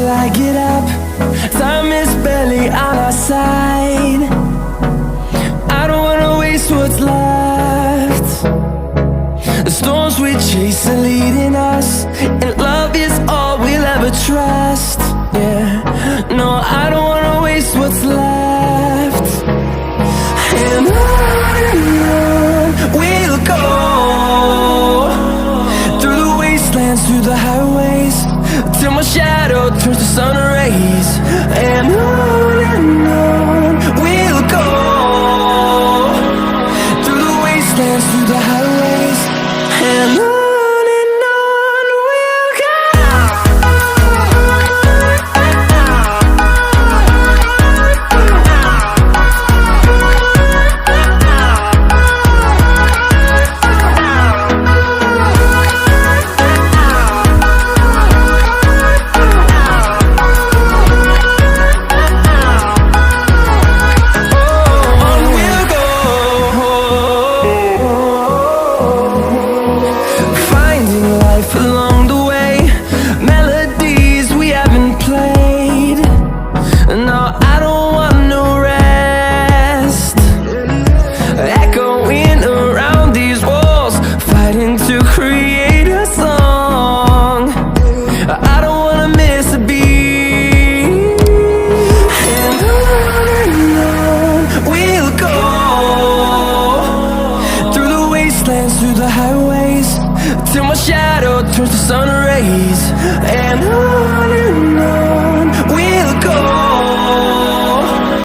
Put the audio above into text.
I get up, time is barely on our side. I don't wanna waste what's left. The storms we chase are leading us, and love is all we'll ever trust. Yeah, no, I don't